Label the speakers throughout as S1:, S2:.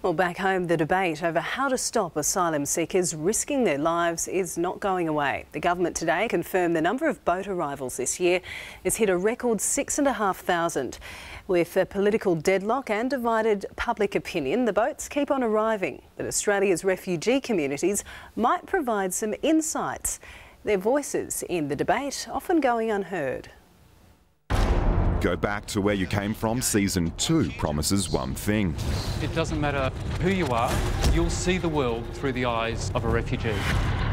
S1: Well, back home, the debate over how to stop asylum seekers risking their lives is not going away. The government today confirmed the number of boat arrivals this year has hit a record 6,500. With a political deadlock and divided public opinion, the boats keep on arriving. But Australia's refugee communities might provide some insights. Their voices in the debate often going unheard.
S2: Go Back to Where You Came From Season 2 promises one thing.
S3: It doesn't matter who you are, you'll see the world through the eyes of a refugee.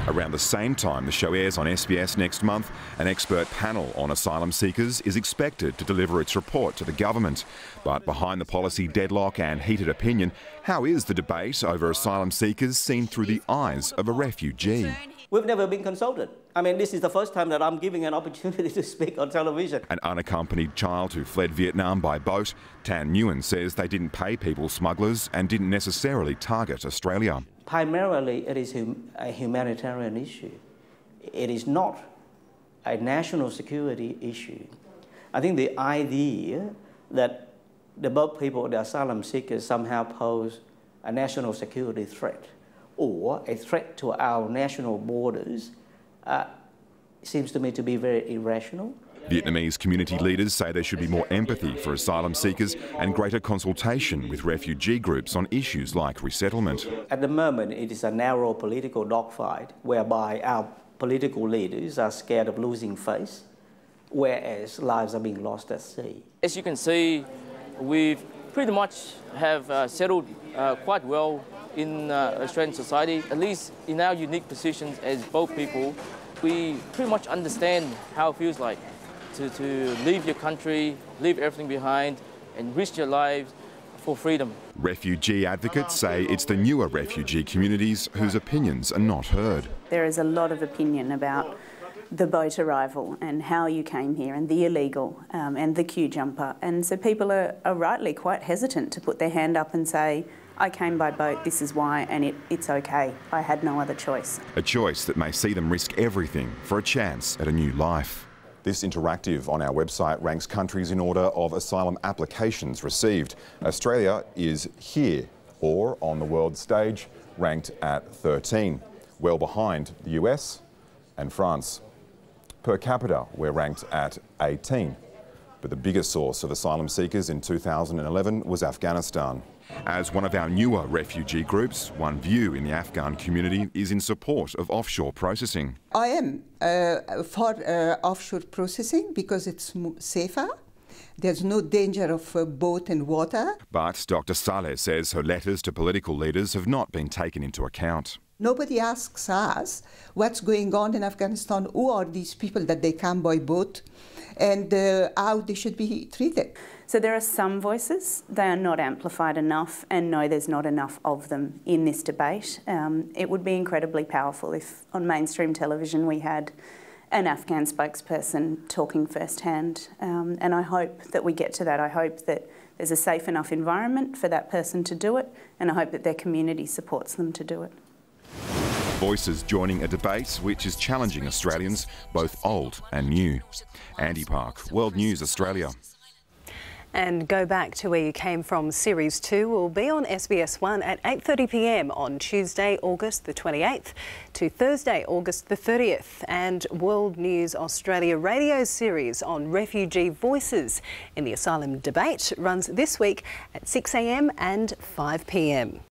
S2: Around the same time the show airs on SBS next month, an expert panel on asylum seekers is expected to deliver its report to the government. But behind the policy deadlock and heated opinion, how is the debate over asylum seekers seen through the eyes of a refugee?
S4: We've never been consulted. I mean, this is the first time that I'm giving an opportunity to speak on television.
S2: An unaccompanied child who fled Vietnam by boat, Tan Nguyen says they didn't pay people smugglers and didn't necessarily target Australia.
S4: Primarily, it is a humanitarian issue. It is not a national security issue. I think the idea that the boat people, the asylum seekers, somehow pose a national security threat or a threat to our national borders seems to me to be very irrational.
S2: Vietnamese community leaders say there should be more empathy for asylum seekers and greater consultation with refugee groups on issues like resettlement.
S4: At the moment, it is a narrow political dogfight whereby our political leaders are scared of losing face, whereas lives are being lost at sea.
S5: As you can see, we pretty much have settled quite well in Australian society. At least in our unique positions as boat people, we pretty much understand how it feels like to leave your country, leave everything behind and risk your lives for freedom.
S2: Refugee advocates say it's the newer refugee communities whose opinions are not heard.
S6: There is a lot of opinion about the boat arrival and how you came here and the illegal and the queue jumper. And so people are rightly quite hesitant to put their hand up and say, I came by boat, this is why, and it's okay. I had no other choice. A
S2: choice that may see them risk everything for a chance at a new life. This interactive on our website ranks countries in order of asylum applications received. Australia is here, or on the world stage, ranked at 13, well behind the US and France. Per capita, we're ranked at 18. But the biggest source of asylum seekers in 2011 was Afghanistan. As one of our newer refugee groups, One View in the Afghan community is in support of offshore processing.
S7: I am for offshore processing because it's safer. There's no danger of boat and water. But
S2: Dr. Saleh says her letters to political leaders have not been taken into account.
S7: Nobody asks us what's going on in Afghanistan, who are these people that they come by boat, and how they should be treated.
S6: So there are some voices, they are not amplified enough, and no, there's not enough of them in this debate. It would be incredibly powerful if on mainstream television we had an Afghan spokesperson talking firsthand, and I hope that we get to that. I hope that there's a safe enough environment for that person to do it, and I hope that their community supports them to do it.
S2: Voices joining a debate which is challenging Australians, both old and new. Andy Park, World News Australia.
S1: And Go Back to Where You Came From Series 2 will be on SBS 1 at 8:30 p.m. on Tuesday, August the 28th to Thursday, August the 30th. And World News Australia radio series on refugee voices in the asylum debate runs this week at 6 a.m. and 5 p.m.